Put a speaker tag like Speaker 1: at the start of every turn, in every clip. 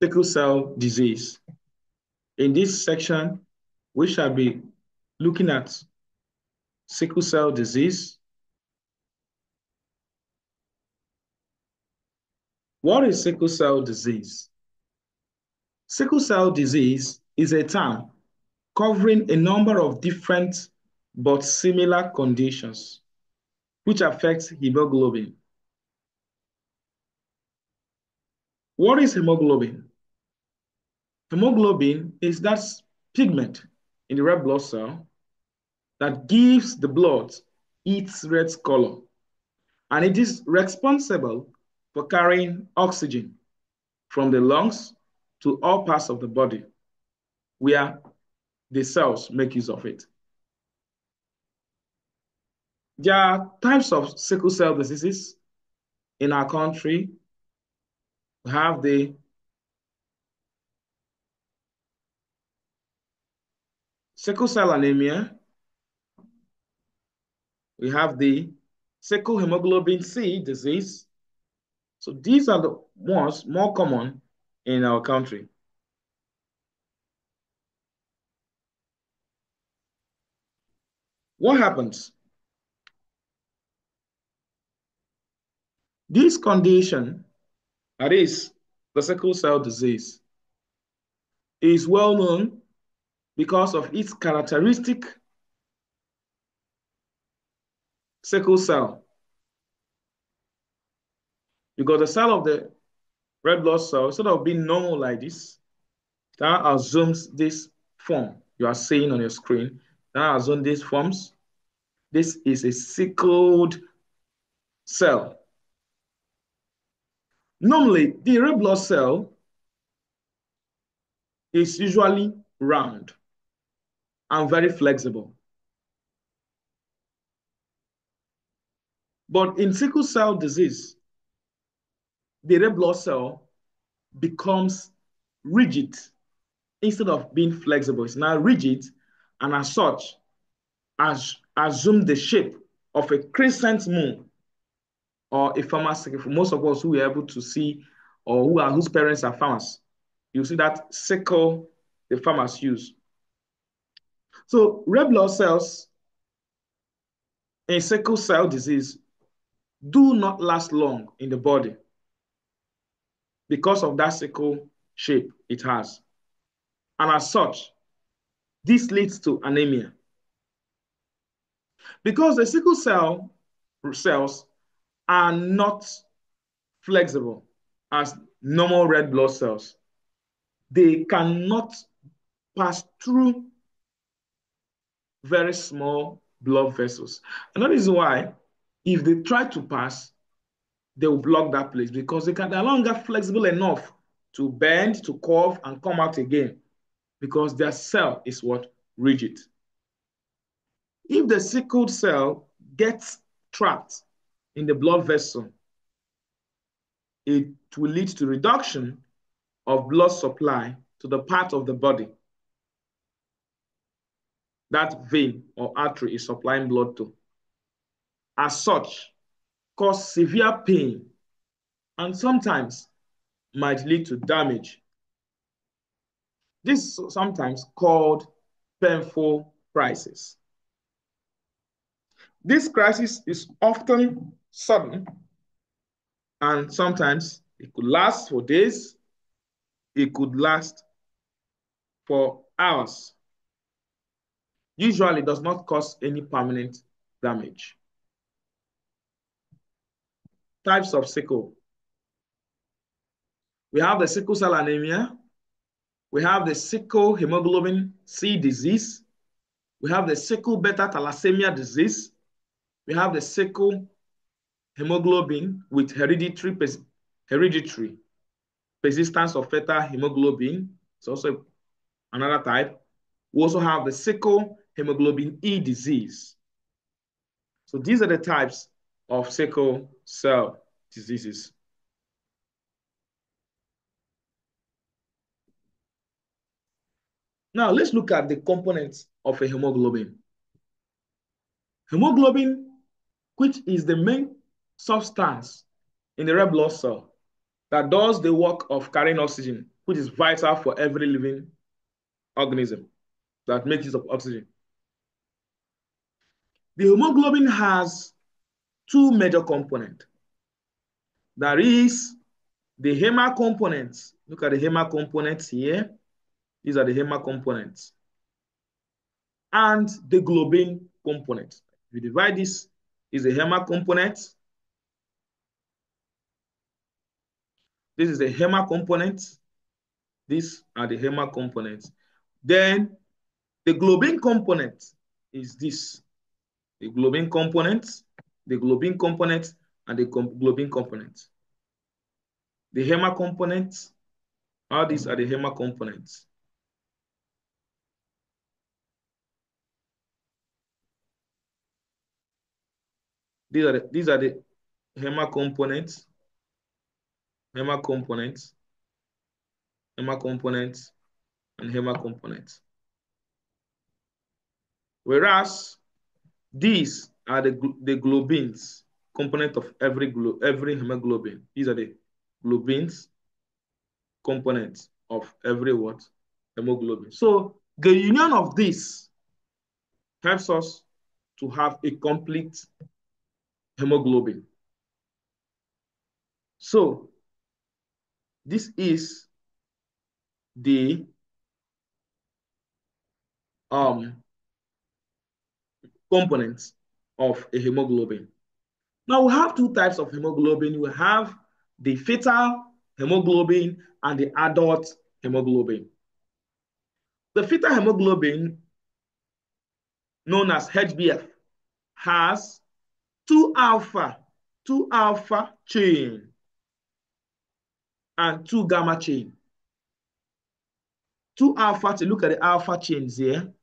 Speaker 1: sickle cell disease. In this section, we shall be looking at sickle cell disease. What is sickle cell disease? Sickle cell disease is a term covering a number of different but similar conditions which affect hemoglobin. What is hemoglobin? Hemoglobin is that pigment in the red blood cell that gives the blood its red color, and it is responsible for carrying oxygen from the lungs to all parts of the body where the cells make use of it. There are types of sickle cell diseases in our country. We have the sickle cell anemia. We have the sickle hemoglobin C disease. So these are the ones more common in our country. What happens? This condition, that is the sickle cell disease, is well known because of its characteristic sickle cell. Because the cell of the red blood cell, instead of being normal like this, that assumes this form you are seeing on your screen. That assumes these forms. This is a sickled cell. Normally, the red blood cell is usually round and very flexible. But in sickle cell disease, the red blood cell becomes rigid instead of being flexible. It's now rigid, and as such, assume the shape of a crescent moon or a farmer's sickle. For most of us who are able to see or whose parents are farmers, you see that sickle the farmers use. So red blood cells in sickle cell disease do not last long in the body because of that sickle shape it has. And as such, this leads to anemia. Because the sickle cell cells are not flexible as normal red blood cells, they cannot pass through very small blood vessels. And that is why if they try to pass, they will block that place because they're no longer flexible enough to bend, to curve, and come out again because their cell is what? Rigid. If the sickled cell gets trapped in the blood vessel, it will lead to reduction of blood supply to the part of the body that vein or artery is supplying blood to. As such, cause severe pain and sometimes might lead to damage. This is sometimes called painful crisis. This crisis is often sudden and sometimes it could last for days, it could last for hours. Usually it does not cause any permanent damage. Types of sickle. We have the sickle cell anemia. We have the sickle hemoglobin C disease. We have the sickle beta thalassemia disease. We have the sickle hemoglobin with hereditary persistence of fetal hemoglobin. It's also another type. We also have the sickle hemoglobin E disease. So these are the types of sickle cell diseases. Now let's look at the components of a hemoglobin. Hemoglobin, which is the main substance in the red blood cell that does the work of carrying oxygen which is vital for every living organism that makes use of oxygen. The hemoglobin has two major components. There is the HEMA components. Look at the HEMA components here. These are the HEMA components. And the globin component. If you divide this, is the HEMA component. This is the HEMA component. These are the HEMA components. Then the globin component is this. The globin component, the globin component, and the globin component. The HEMA components, all these are the HEMA components. These are the HEMA components, HEMA components, HEMA components, and HEMA components. Whereas these are the globins, component of every hemoglobin. These are the globins, components of every what? Hemoglobin. So the union of this helps us to have a complete hemoglobin. So this is the components of a hemoglobin. Now we have two types of hemoglobin. We have the fetal hemoglobin and the adult hemoglobin. The fetal hemoglobin, known as HbF, has two alpha chain and two gamma chain. Two alpha chain. Look at the alpha chains here.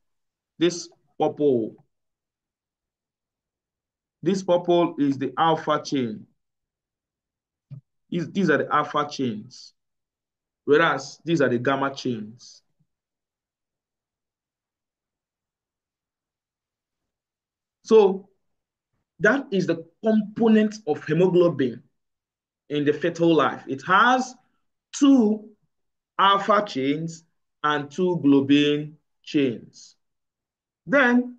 Speaker 1: This purple. This purple is the alpha chain. These are the alpha chains, whereas these are the gamma chains. So that is the component of hemoglobin in the fetal life. It has two alpha chains and two globin chains. Then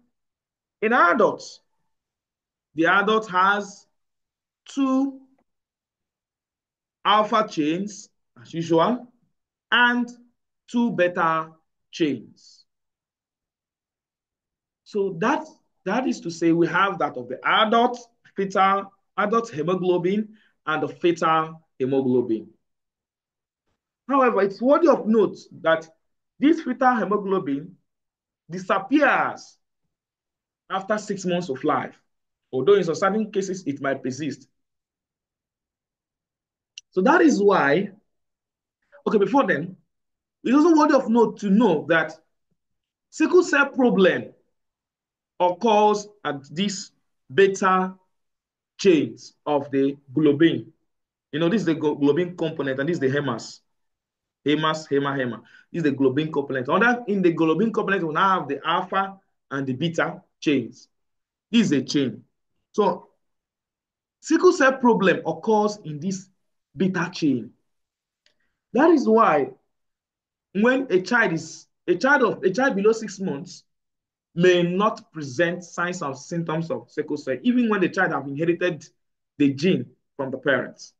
Speaker 1: in adults, the adult has two alpha chains, as usual, and two beta chains. So that is to say we have that of the adult hemoglobin and the fetal hemoglobin. However, it's worthy of note that this fetal hemoglobin disappears after 6 months of life, although in some certain cases it might persist. So that is why, okay, before then, it's also worthy of note to know that sickle cell problem occurs at these beta chains of the globin. You know, this is the globin component, and this is the hemas. Hema. This is the globin component. In the globin component, we now have the alpha and the beta chains. This is a chain. So sickle cell problem occurs in this beta chain. That is why when a child below 6 months may not present signs and symptoms of sickle cell, even when the child have inherited the gene from the parents.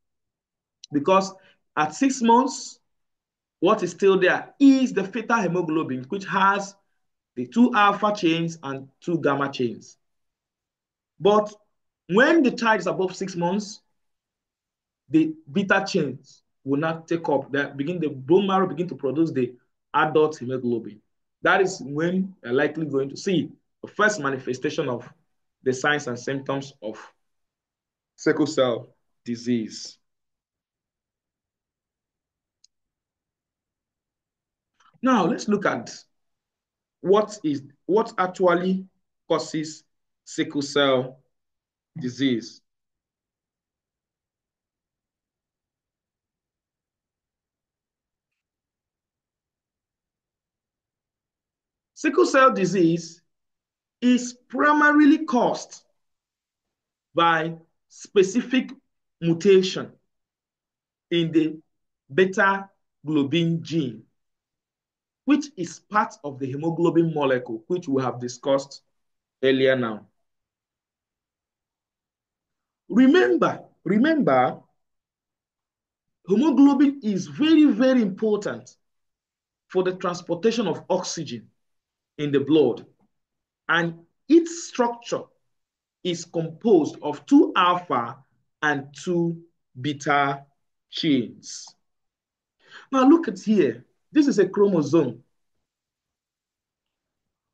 Speaker 1: Because at 6 months, what is still there is the fetal hemoglobin, which has the two alpha chains and two gamma chains. But when the child is above 6 months, the beta chains will not take up. The bone marrow begin to produce the adult hemoglobin. That is when you're likely going to see the first manifestation of the signs and symptoms of sickle cell disease. Now let's look at what actually causes sickle cell disease. Sickle cell disease is primarily caused by specific mutation in the beta globin gene, which is part of the hemoglobin molecule, which we have discussed earlier now. Remember, hemoglobin is very, very important for the transportation of oxygen in the blood, and its structure is composed of 2 alpha and 2 beta chains. Now look at here. This is a chromosome.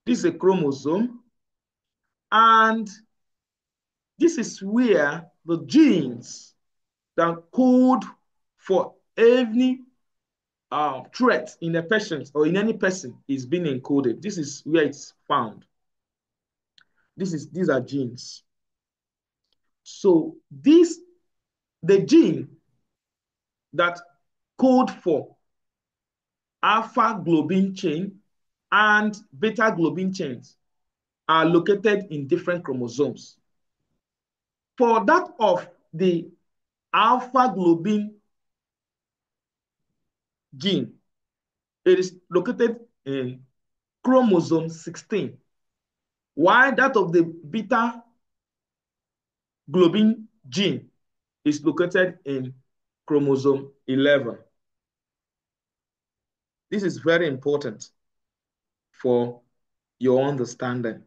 Speaker 1: This is a chromosome, and this is where the genes that code for any threat in a patient or in any person is being encoded. This is where it's found. These are genes. So the gene that code for alpha globin chain and beta globin chains are located in different chromosomes. For that of the alpha globin gene, it is located in chromosome 16, while that of the beta globin gene is located in chromosome 11. This is very important for your understanding.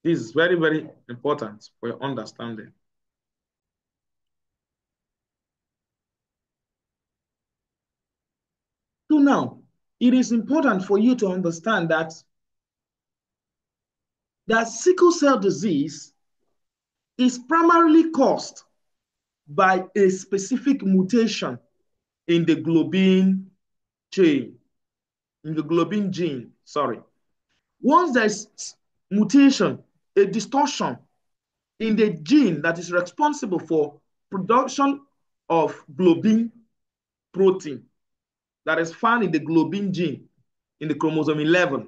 Speaker 1: This is very, very important for your understanding. So now, it is important for you to understand that sickle cell disease is primarily caused by a specific mutation in the globin chain, in the globin gene, sorry. Once there's mutation, a distortion in the gene that is responsible for production of globin protein that is found in the globin gene in the chromosome 11,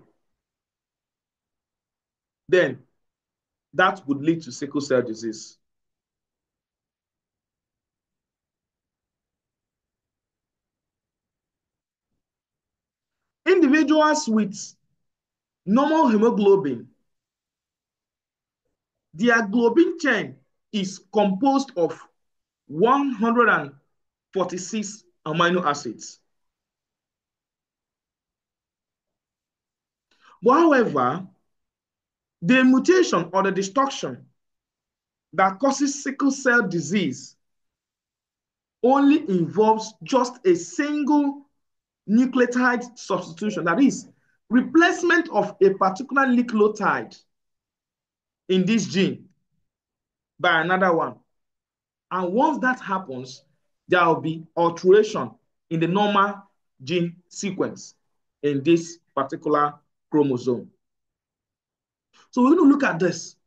Speaker 1: then that would lead to sickle cell disease. Individuals with normal hemoglobin, their globin chain is composed of 146 amino acids. But however, the mutation or the distortion that causes sickle cell disease only involves just a single nucleotide substitution, that is, replacement of a particular nucleotide in this gene by another one. And once that happens, there will be alteration in the normal gene sequence in this particular chromosome. So we're going to look at this.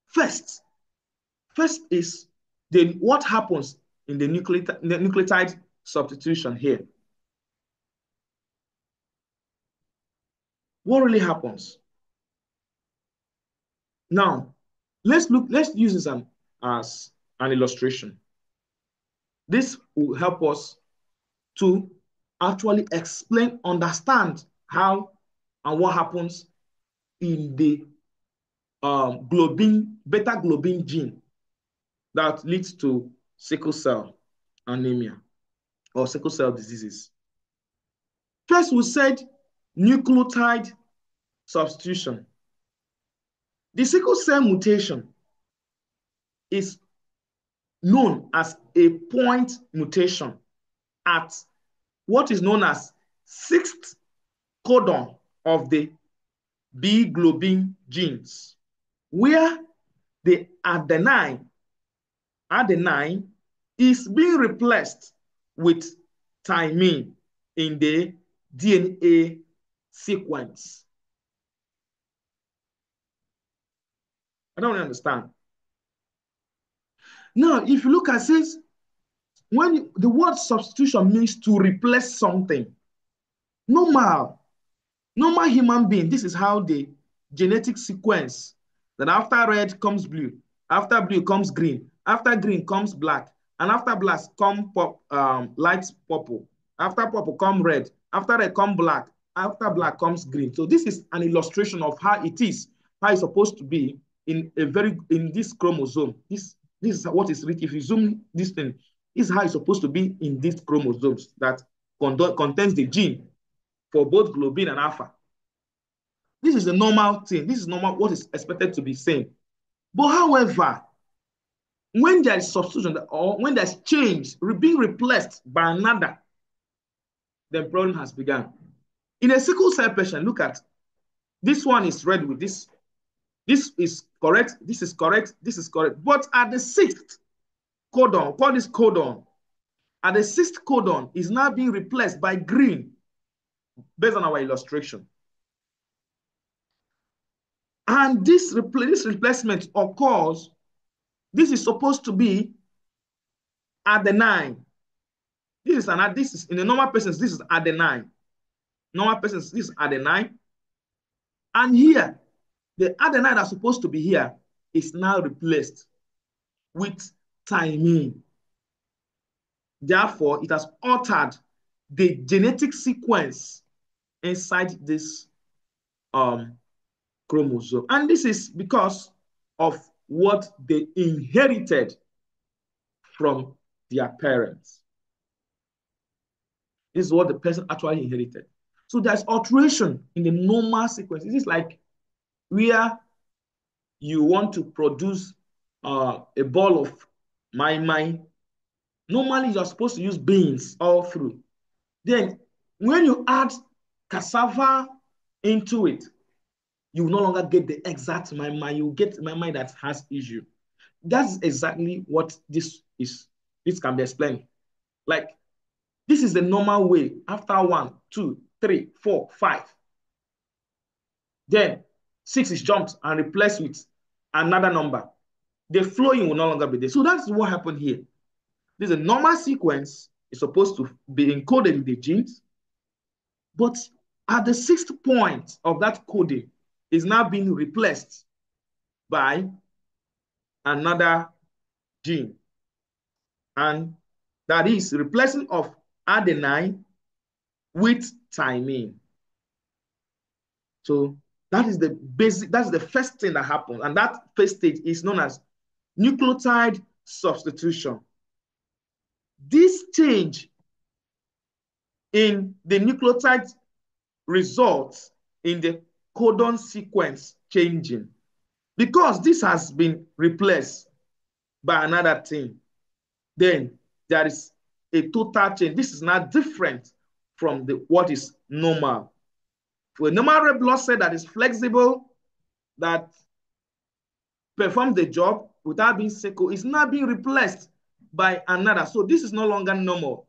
Speaker 1: First is what happens in the nucleotide substitution here. What really happens? Now, let's use this as an illustration. This will help us to actually understand how and what happens in the beta globin gene that leads to sickle cell anemia or sickle cell diseases. First, we said nucleotide substitution. The sickle cell mutation is known as a point mutation at what is known as 6th codon of the B globin genes, where the adenine is being replaced with thymine in the DNA sequence. I don't really understand. Now, if you look at this, when the word substitution means to replace something, normal human being, this is how the genetic sequence Then after red comes blue. After blue comes green. After green comes black. And after black come light purple. After purple come red. After red come black. After black comes green. So this is an illustration of how it is, how it's supposed to be in this chromosome. This is what is written. If you zoom this thing, this is how it's supposed to be in these chromosomes that contains the gene for both globin and alpha. This is the normal thing. This is normal, what is expected to be seen. But however, when there is substitution or when there's change being replaced by another, the problem has begun. In a sickle cell patient, look at this one is red with this. This is correct. This is correct. This is correct. But at the sixth codon, call this codon, at the sixth codon is now being replaced by green based on our illustration. And this replacement occurs, this is supposed to be adenine. This is in the normal persons, this is adenine. Normal persons, this is adenine. And here, the adenine that's supposed to be here is now replaced with thymine. Therefore, it has altered the genetic sequence inside this chromosome. And this is because of what they inherited from their parents. This is what the person actually inherited. So there's alteration in the normal sequence. This is like where you want to produce a ball of mai. Normally, you're supposed to use beans all through. Then, when you add cassava into it, you will no longer get the exact mai. You get mai that has issue. That's exactly what this is. This can be explained. Like, this is the normal way. After 1, 2, 3, 4, 5. Then 6 is jumped and replaced with another number. The flowing will no longer be there. So that's what happened here. This is a normal sequence. It's supposed to be encoded in the genes. But at the sixth point of that coding is now being replaced by another gene. And that is replacing of adenine with thymine. So that is the basic, that's the first thing that happens. And that first stage is known as nucleotide substitution. This change in the nucleotide results in the codon sequence changing. Because this has been replaced by another thing, then there is a total change. This is not different from what is normal. For a normal red blood cell that is flexible, that performs the job without being sickle, is not being replaced by another. So this is no longer normal.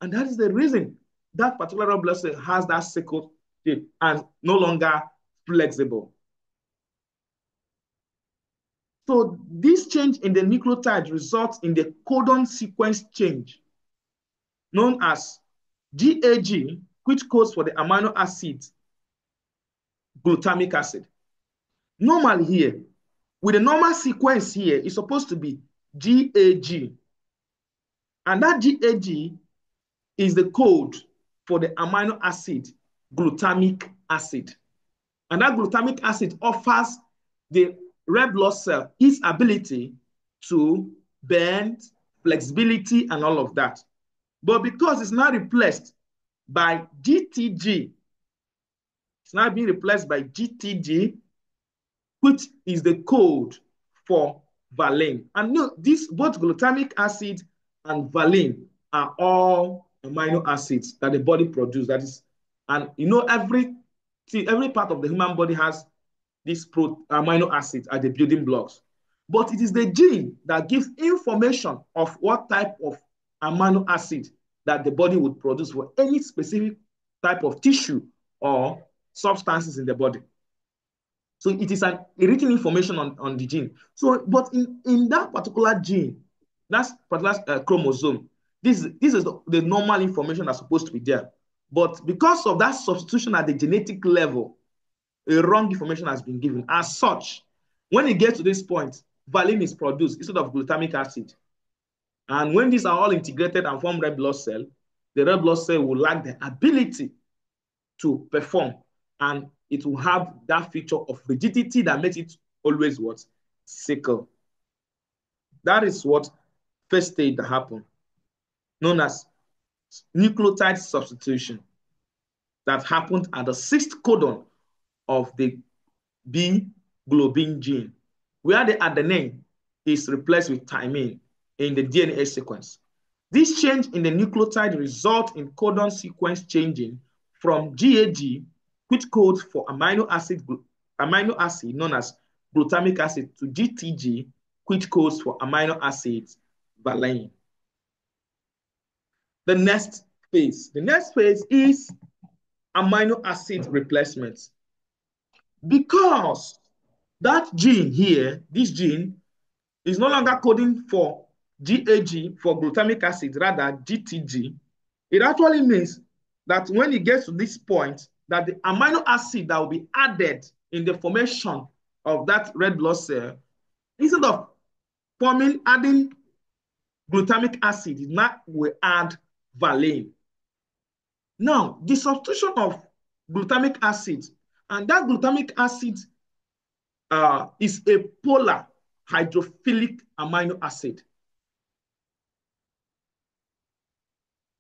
Speaker 1: And that is the reason that particular red blood cell has that sickle and no longer flexible. So this change in the nucleotide results in the codon sequence change, known as GAG, which codes for the amino acid glutamic acid. Normally here, with the normal sequence here, it's supposed to be GAG. And that GAG is the code for the amino acid glutamic acid. And that glutamic acid offers the red blood cell its ability to bend, flexibility, and all of that. But because it's now replaced by GTG, it's now being replaced by GTG, which is the code for valine. And no, both glutamic acid and valine are all amino acids that the body produces. That is, and you know, every part of the human body has these amino acids are the building blocks. But it is the gene that gives information of what type of amino acid that the body would produce for any specific type of tissue or substances in the body. So it is a written information on the gene. So, but in that particular gene, that particular chromosome, this is the normal information that's supposed to be there. But because of that substitution at the genetic level, a wrong information has been given. As such, When it gets to this point, valine is produced instead of glutamic acid. And when these are all integrated and form red blood cell, the red blood cell will lack the ability to perform, and it will have that feature of rigidity that makes it always what? Sickle. That is what first stage that happen, known as nucleotide substitution, that happened at the sixth codon of the B globin gene, where the adenine is replaced with thymine in the DNA sequence. This change in the nucleotide results in codon sequence changing from GAG, which codes for amino acid known as glutamic acid, to GTG, which codes for amino acids valine. The next phase is amino acid replacement. Because that gene here, this gene, is no longer coding for GAG, for glutamic acid, rather GTG, it actually means that when it gets to this point, that the amino acid that will be added in the formation of that red blood cell, instead of adding glutamic acid, now we add valine. Now, the substitution of glutamic acid, and that glutamic acid is a polar hydrophilic amino acid.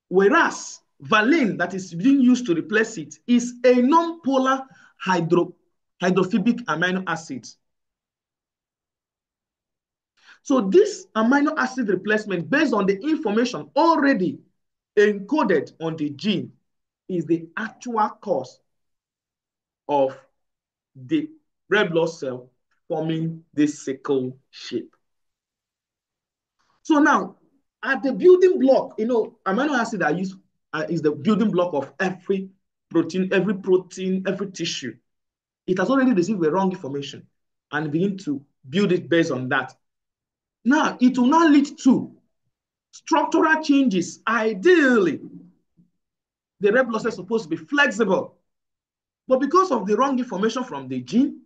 Speaker 1: Whereas valine, that is being used to replace it, is a non-polar hydrophobic amino acid. So this amino acid replacement, based on the information already encoded on the gene, is the actual cause of the red blood cell forming this sickle shape. So now, at the building block, amino acid are used is the building block of every protein, every tissue. It has already received the wrong information and begin to build it based on that. Now, it will now lead to structural changes. Ideally, the red blood cell is supposed to be flexible, but because of the wrong information from the gene,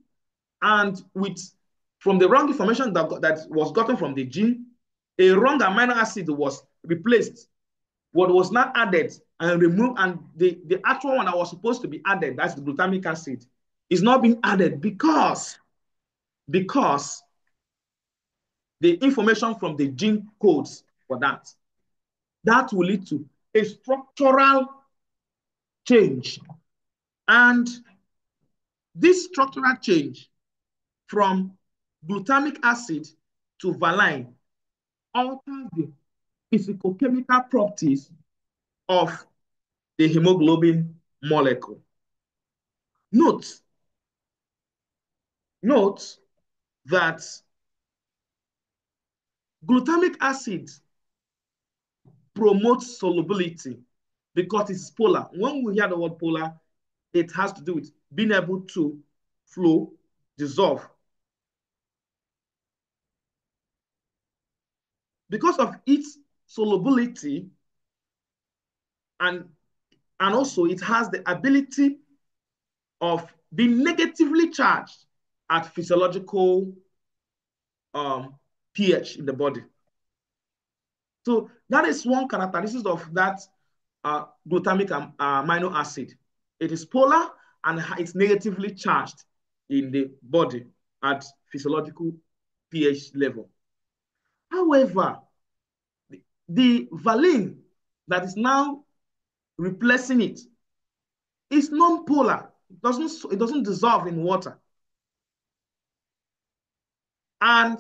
Speaker 1: and from the wrong information that was gotten from the gene, a wrong amino acid was replaced. What was not added and removed, and the actual one that was supposed to be added, that's the glutamic acid, is not being added because the information from the gene codes for that. That will lead to a structural change. And this structural change from glutamic acid to valine alters the physicochemical properties of the hemoglobin molecule. Note that glutamic acid promotes solubility because it's polar. When we hear the word polar, it has to do with being able to flow, dissolve. Because of its solubility, and also it has the ability of being negatively charged at physiological pH in the body. So that is one characteristic of that glutamic amino acid. It is polar and it's negatively charged in the body at physiological pH level. However, the valine that is now replacing it is non-polar. It doesn't dissolve in water. And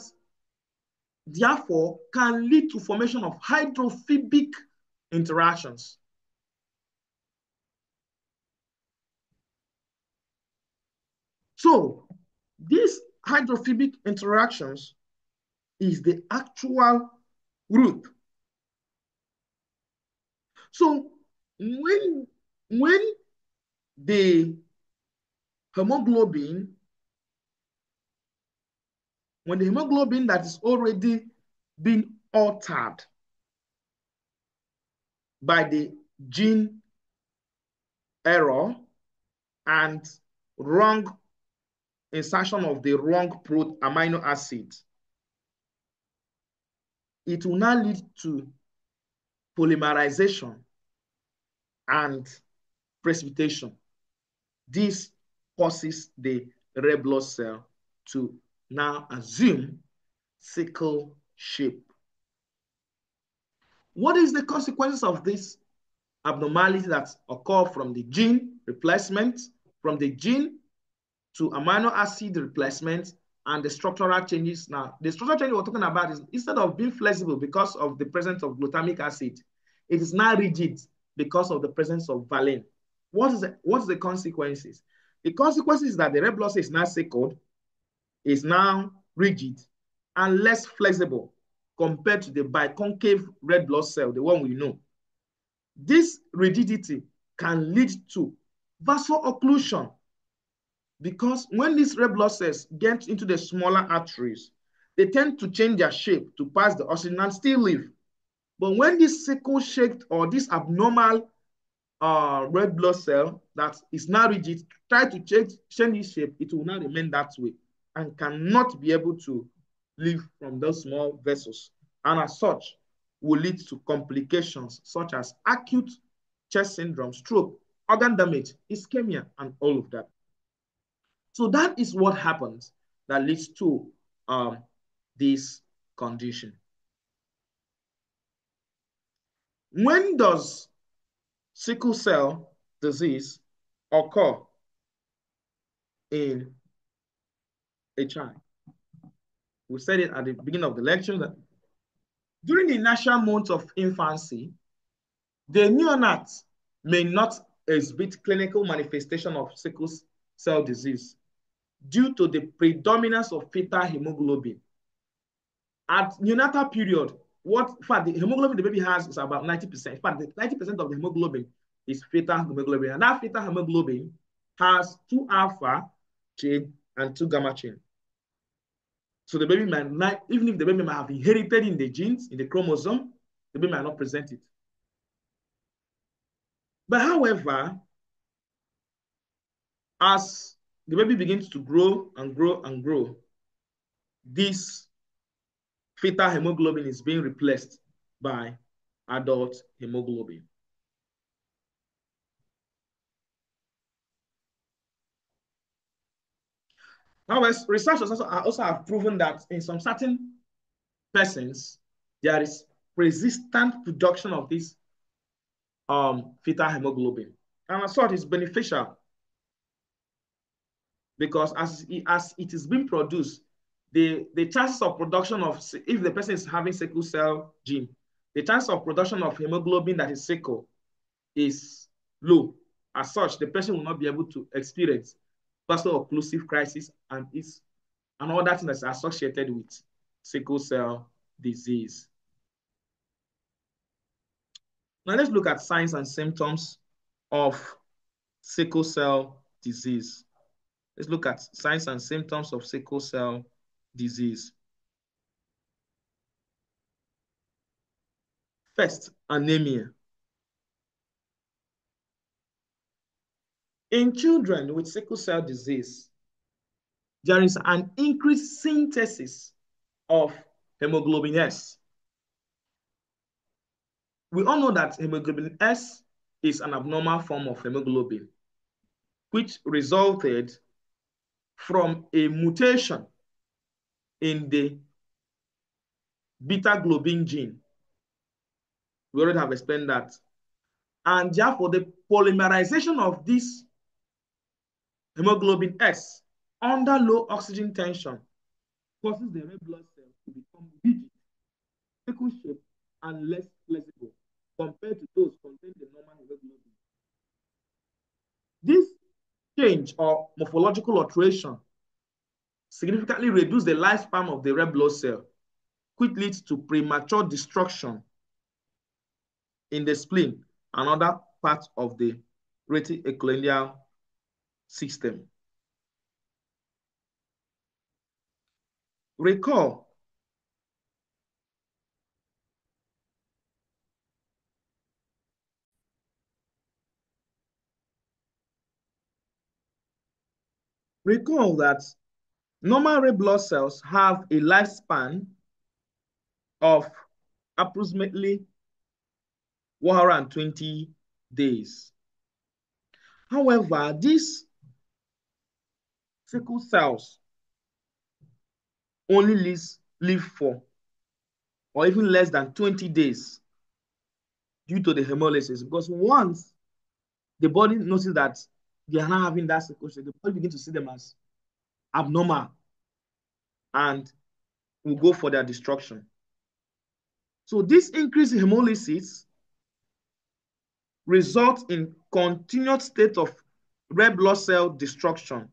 Speaker 1: therefore can lead to formation of hydrophobic interactions. So these hydrophobic interactions is the actual root. So when the hemoglobin that is already been altered by the gene error and wrong insertion of the wrong amino acid, it will now lead to polymerization and precipitation. This causes the red blood cell to now assume sickle shape. What is the consequences of this abnormality that occur from the gene replacement, from the gene to amino acid replacement, and the structural changes? Now, the structural change we're talking about is, instead of being flexible because of the presence of glutamic acid, it is now rigid because of the presence of valine. What's the consequences? The consequences is that the red blood cell is now sickled, is now rigid, and less flexible compared to the biconcave red blood cell, the one we know. This rigidity can lead to vasoocclusion, because when these red blood cells get into the smaller arteries, they tend to change their shape to pass the oxygen and still live. But when this sickle-shaped or this abnormal red blood cell that is now rigid try to change its shape, it will not remain that way and cannot be able to live from those small vessels. And as such, will lead to complications such as acute chest syndrome, stroke, organ damage, ischemia, and all of that. So that is what happens that leads to this condition. When does sickle cell disease occur in a child? We said it at the beginning of the lecture that during the initial months of infancy, the neonat may not exhibit clinical manifestation of sickle cell disease due to the predominance of fetal hemoglobin. At neonatal period, in fact, the hemoglobin the baby has is about 90%. In fact, 90% of the hemoglobin is fetal hemoglobin. And that fetal hemoglobin has 2 alpha chain and 2 gamma chain. So the baby might not, even if the baby might have inherited in the genes, in the chromosome, the baby might not present it. But however, as the baby begins to grow and grow and grow, this fetal hemoglobin is being replaced by adult hemoglobin. However, researchers also have proven that in some certain persons, there is persistent production of this fetal hemoglobin. And as such, it's beneficial because as it is being produced, the chances of production of, if the person is having sickle cell gene, the chance of production of hemoglobin that is sickle is low. As such, the person will not be able to experience vaso-occlusive crisis and other thing that's associated with sickle cell disease. Now let's look at signs and symptoms of sickle cell disease. Let's look at signs and symptoms of sickle cell disease. First, anemia. In children with sickle cell disease, there is an increased synthesis of hemoglobin S. We all know that hemoglobin S is an abnormal form of hemoglobin, which resulted from a mutation in the beta globin gene. We already have explained that. And therefore, the polymerization of this hemoglobin S under low oxygen tension causes the red blood cells to become rigid, sickle shaped, and less flexible compared to those containing the normal hemoglobin. This change or morphological alteration significantly reduces the lifespan of the red blood cell, which leads to premature destruction in the spleen and other parts of the reticuloendothelial system. Recall Recall that normal red blood cells have a lifespan of approximately 120 days. However, these sickle cells only live for or even less than 20 days due to the hemolysis. Because once the body notices that they are not having that sickle cell, the body begins to see them as abnormal and will go for their destruction. So this increase in hemolysis results in continued state of red blood cell destruction.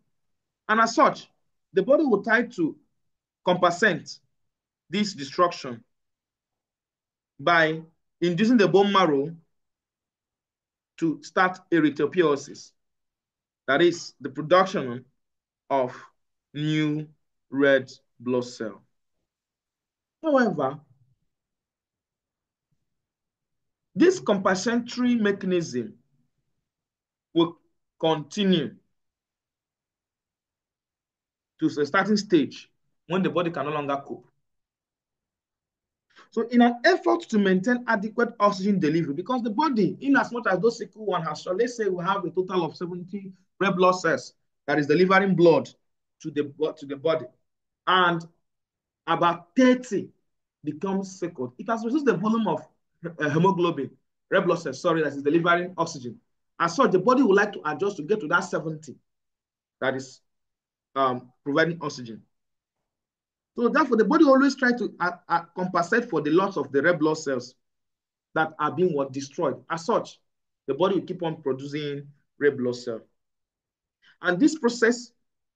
Speaker 1: And as such, the body will try to compensate this destruction by inducing the bone marrow to start erythropoiesis. That is the production of new red blood cell. However, this compensatory mechanism will continue to a starting stage when the body can no longer cope. So in an effort to maintain adequate oxygen delivery, because the body, in as much as those sickle one has, so let's say we have a total of 70 red blood cells that is delivering blood to the body, and about 30 becomes sickled. It has reduced the volume of hemoglobin, red blood cells, sorry, that is delivering oxygen. As such, the body would like to adjust to get to that 70 that is providing oxygen. So therefore, the body always tries to compensate for the loss of the red blood cells that are being destroyed. As such, the body will keep on producing red blood cells. And this process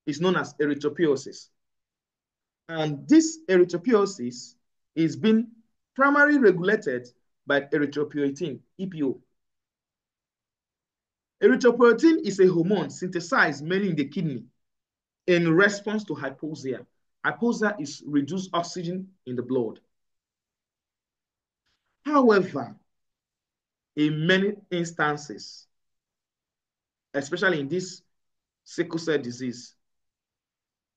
Speaker 1: is known as erythropoiesis. And this erythropoiesis is being primarily regulated by erythropoietin, EPO. Erythropoietin is a hormone synthesized mainly in the kidney in response to hypoxia. Hypoxia is reduced oxygen in the blood. However, in many instances, especially in this sickle cell disease,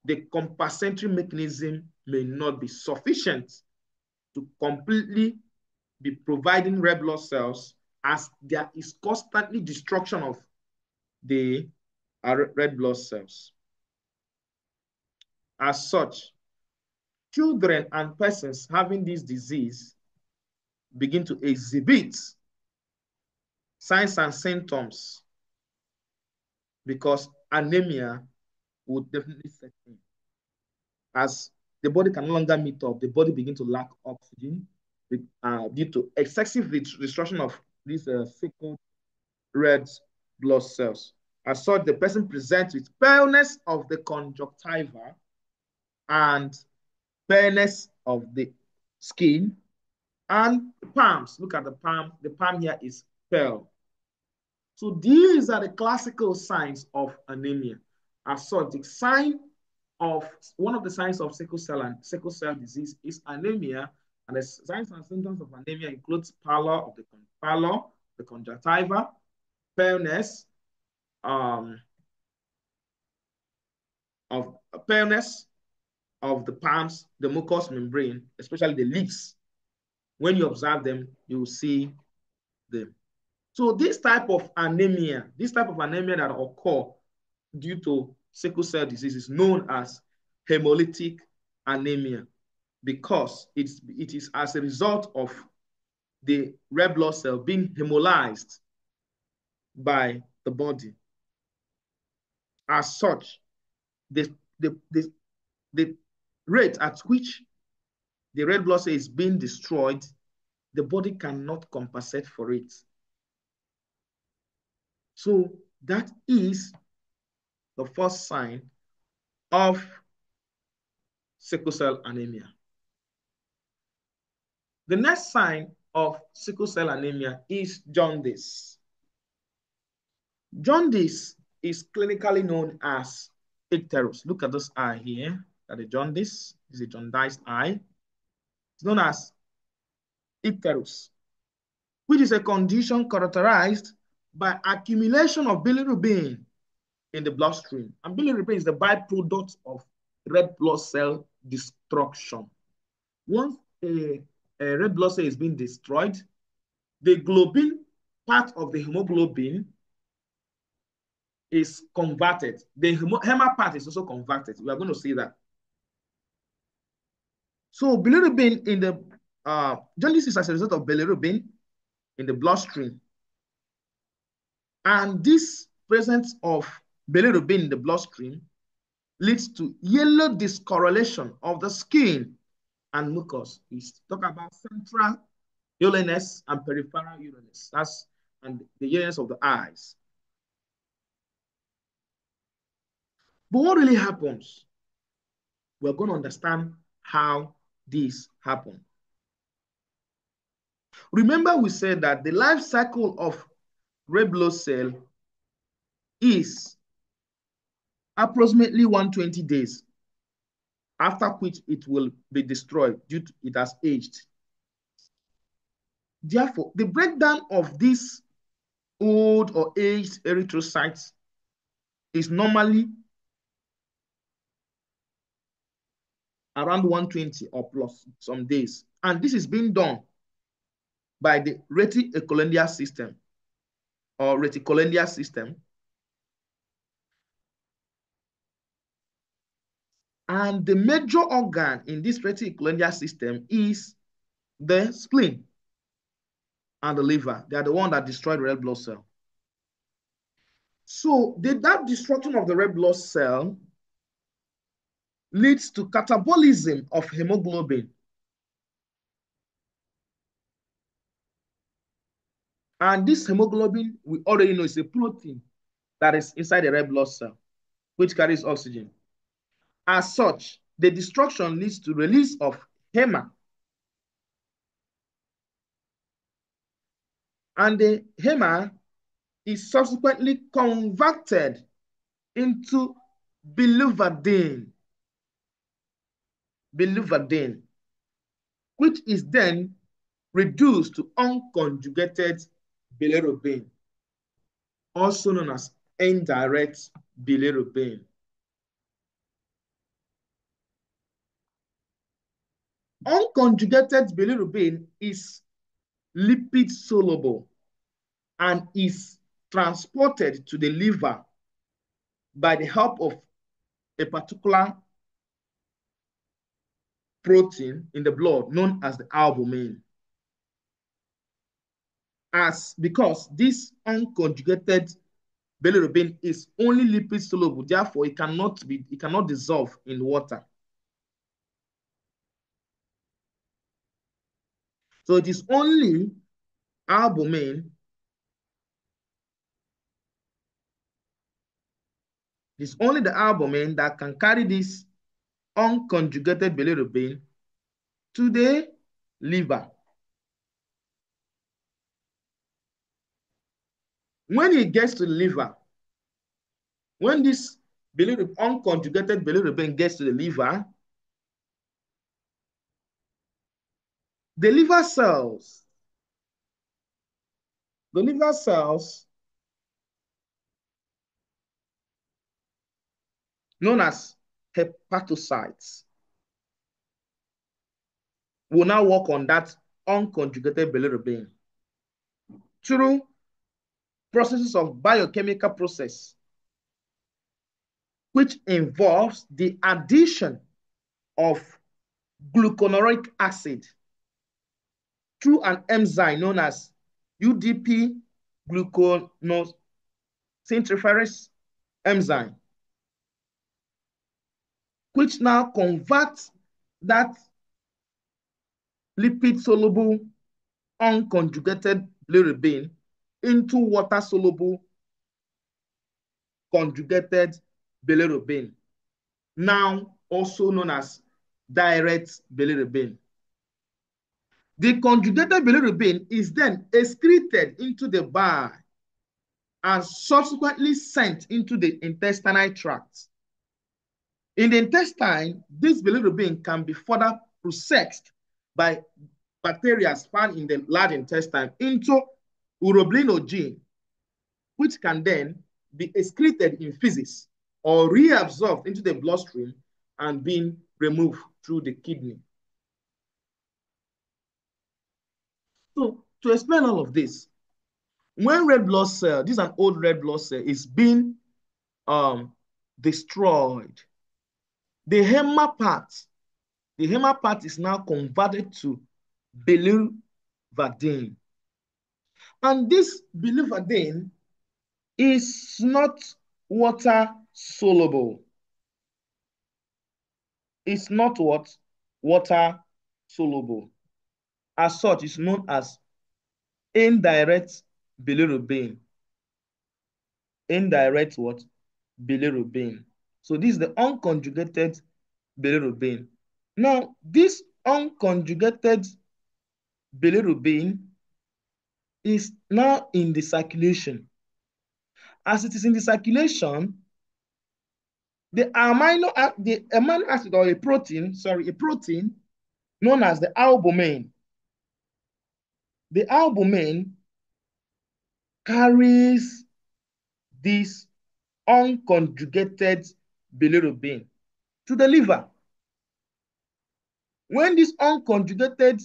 Speaker 1: the compensatory mechanism may not be sufficient to completely be providing red blood cells, as there is constantly destruction of the red blood cells. As such, children and persons having this disease begin to exhibit signs and symptoms because anemia would definitely set in. As the body can no longer meet up, the body begins to lack oxygen due to excessive destruction of these sickle red blood cells. As such, the person presents with paleness of the conjunctiva and paleness of the skin and the palms. Look at the palm. The palm here is pale. So these are the classical signs of anemia. As such, the sign of one of the signs of sickle cell disease is anemia, and the signs and symptoms of anemia includes pallor of the conjunctiva, paleness, of paleness of the palms, the mucous membrane, especially the lips. When you observe them, you will see them. So this type of anemia that occur due to sickle cell disease is known as hemolytic anemia, because it is as a result of the red blood cell being hemolyzed by the body. As such, the rate at which the red blood cell is being destroyed, the body cannot compensate for it. So that is the first sign of sickle cell anemia. The next sign of sickle cell anemia is jaundice. Jaundice is clinically known as icterus. Look at this eye here. That the jaundice is a jaundiced eye. It's known as icterus, which is a condition characterized by accumulation of bilirubin in the bloodstream. And bilirubin is the byproduct of red blood cell destruction. Once a red blood cell is being destroyed, the globin part of the hemoglobin is converted. The hema part is also converted. We are going to see that. So bilirubin in the jaundice is as a result of bilirubin in the bloodstream. And this presence of bilirubin in the bloodstream leads to yellow discoloration of the skin and mucus. We talk about central yellowness and peripheral yellowness. That's and the yellowness of the eyes. But what really happens? We're going to understand how this happened. Remember, we said that the life cycle of red blood cell is approximately 120 days, after which it will be destroyed due to it has aged. Therefore, the breakdown of these old or aged erythrocytes is normally around 120 or plus some days. And this is being done by the reticuloendothelial system or reticuloendothelial system. And the major organ in this reticuloendothelial system is the spleen and the liver. They are the one that destroy the red blood cell. So that destruction of the red blood cell leads to catabolism of hemoglobin. And this hemoglobin, we already know, is a protein that is inside the red blood cell, which carries oxygen. As such, the destruction leads to release of hema. And the hema is subsequently converted into biliverdin, which is then reduced to unconjugated bilirubin, also known as indirect bilirubin. Unconjugated bilirubin is lipid soluble and is transported to the liver by the help of a particular protein in the blood known as the albumin. Because this unconjugated bilirubin is only lipid soluble, therefore it cannot dissolve in water. So it is only albumin. It's only the albumin that can carry this unconjugated bilirubin to the liver. When it gets to the liver, when this unconjugated bilirubin gets to the liver cells, known as hepatocytes, will now work on that unconjugated bilirubin through processes of biochemical process, which involves the addition of glucuronoric acid through an enzyme known as UDP gluconosinterferase enzyme, which now converts that lipid-soluble unconjugated bilirubin into water-soluble conjugated bilirubin, now also known as direct bilirubin. The conjugated bilirubin is then excreted into the bile and subsequently sent into the intestinal tract. In the intestine, this bilirubin can be further processed by bacteria found in the large intestine into urobilinogen, which can then be excreted in feces or reabsorbed into the bloodstream and being removed through the kidney. So to explain all of this, when red blood cell, this is an old red blood cell, is being destroyed, the hema part is now converted to biliverdin. And this biliverdin is not water soluble. It's not what? Water soluble. As such, it's known as indirect bilirubin. Indirect what? Bilirubin. So this is the unconjugated bilirubin. Now, this unconjugated bilirubin is now in the circulation. As it is in the circulation, the amino acid or a protein known as the albumin. The albumin carries this unconjugated bilirubin to the liver. When this unconjugated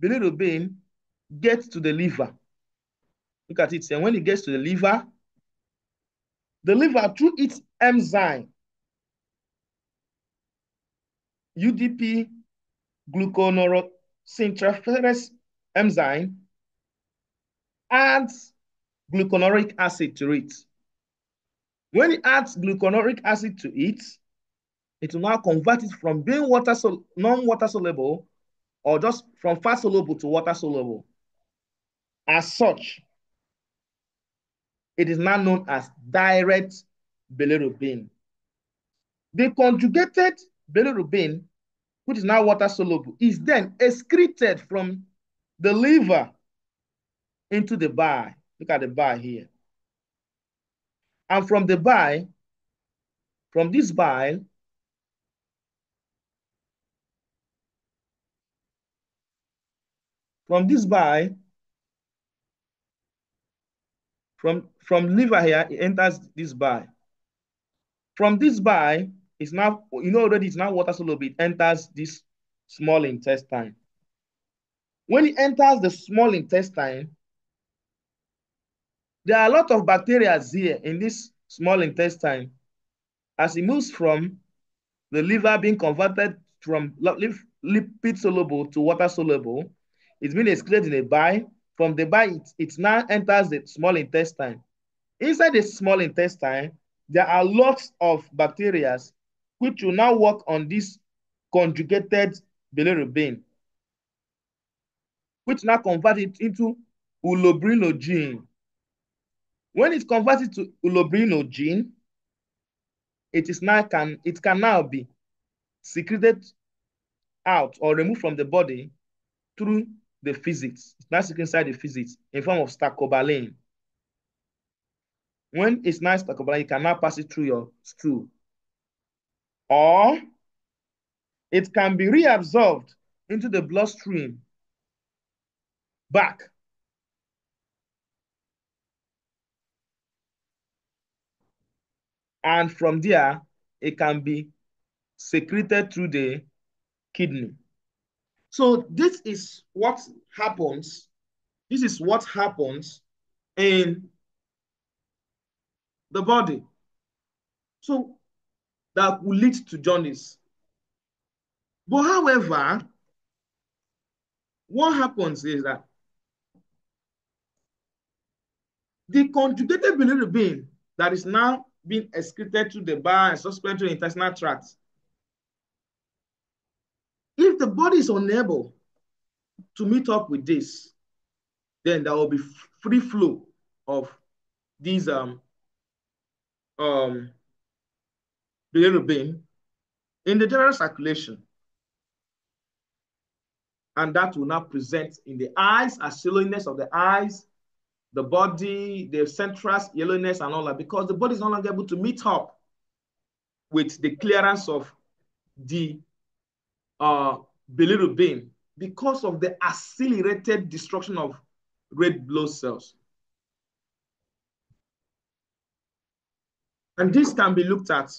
Speaker 1: bilirubin gets to the liver, look at it, and when it gets to the liver through its enzyme, UDP gluconeosintransferase enzyme, adds gluconoric acid to it. When it adds gluconoric acid to it, it will now convert it from being non-water soluble or just from fat soluble to water soluble. As such, it is now known as direct bilirubin. The conjugated bilirubin, which is now water soluble, is then excreted from the liver into the bile. Look at the bile here. And from the bile, from this bile, from liver here, it enters this bile. From this bile, it's now, already it's now water soluble, it enters this small intestine. When it enters the small intestine, there are a lot of bacteria here in this small intestine. As it moves from the liver being converted from lipid soluble to water soluble, it's been excreted in a bile. From the bile, it now enters the small intestine. Inside the small intestine, there are lots of bacteria which will now work on this conjugated bilirubin, which now convert it into ulobrinogen. When it's converted to ulobrinogen, it can now be secreted out or removed from the body through the feces. It's now secreted inside the feces in form of stacobalin. When it's now stacobalin, you can now pass it through your stool. Or it can be reabsorbed into the bloodstream back. And from there, it can be secreted through the kidney. So this is what happens. This is what happens in the body. So that will lead to jaundice. But however, what happens is that the conjugated bilirubin that is now being excreted to the bile and subsequent to the intestinal tract, if the body is unable to meet up with this, then there will be free flow of these bilirubin in the general circulation. And that will now present in the eyes as yellowness of the eyes, the body, the central yellowness and all that, because the body is no longer able to meet up with the clearance of the bilirubin because of the accelerated destruction of red blood cells. And this can be looked at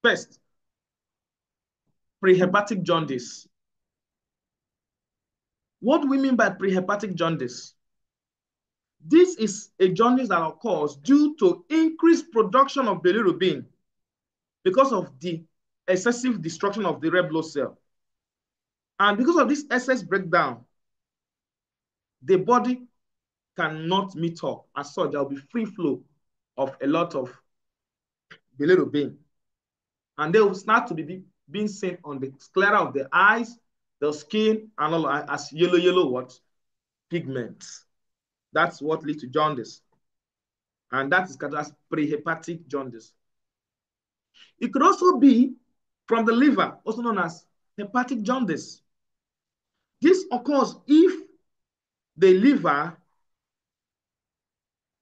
Speaker 1: first, prehepatic jaundice. What do we mean by prehepatic jaundice? This is a jaundice that occurs due to increased production of bilirubin because of the excessive destruction of the red blood cell. And because of this excess breakdown, the body cannot meet up. As such, there will be free flow of a lot of bilirubin. And they will start to be being seen on the sclera of the eyes, the skin, and all as yellow what? Pigments. That's what leads to jaundice. And that is called as prehepatic jaundice. It could also be from the liver, also known as hepatic jaundice. This occurs if the liver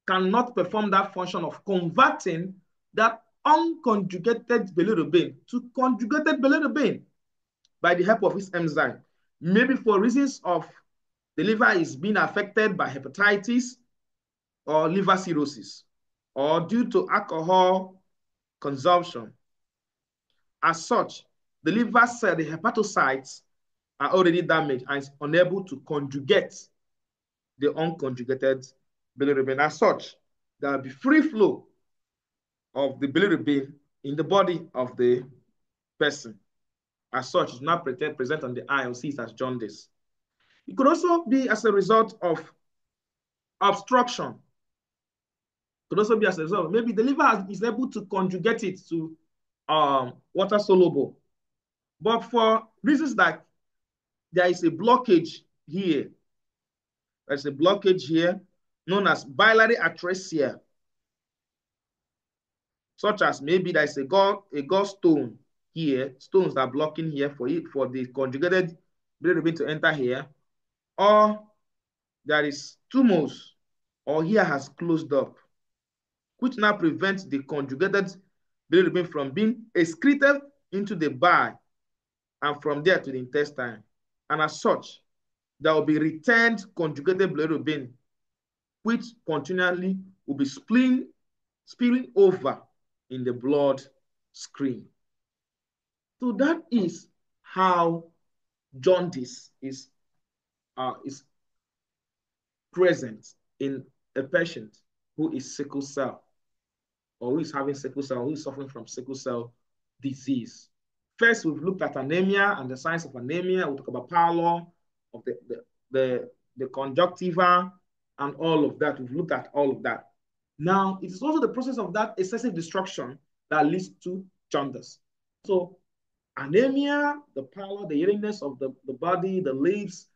Speaker 1: cannot perform that function of converting that unconjugated bilirubin to conjugated bilirubin by the help of its enzyme. Maybe for reasons of the liver is being affected by hepatitis or liver cirrhosis, or due to alcohol consumption. As such, the liver cell, the hepatocytes, are already damaged and is unable to conjugate the unconjugated bilirubin. As such, there will be free flow of the bilirubin in the body of the person. As such, it's not present on the eye or sees as jaundice. It could also be as a result of obstruction. It could also be as a result. Maybe the liver is able to conjugate it to water soluble. But for reasons that there is a blockage here, there's a blockage here known as biliary atresia, such as maybe there's a gallstone here, stones that are blocking here for the conjugated bilirubin to enter here, or there is tumors, or here has closed up, which now prevents the conjugated bilirubin from being excreted into the bile and from there to the intestine. And as such, there will be returned conjugated bilirubin, which continually will be spilling over in the blood stream. So that is how jaundice is present in a patient who is sickle cell, or who is having sickle cell, or who is suffering from sickle cell disease. First, we've looked at anemia and the signs of anemia. We'll talk about pallor of the conjunctiva and all of that. We've looked at all of that. Now, it is also the process of that excessive destruction that leads to jaundice. So anemia, the pallor, the yellowness of the body, the lips,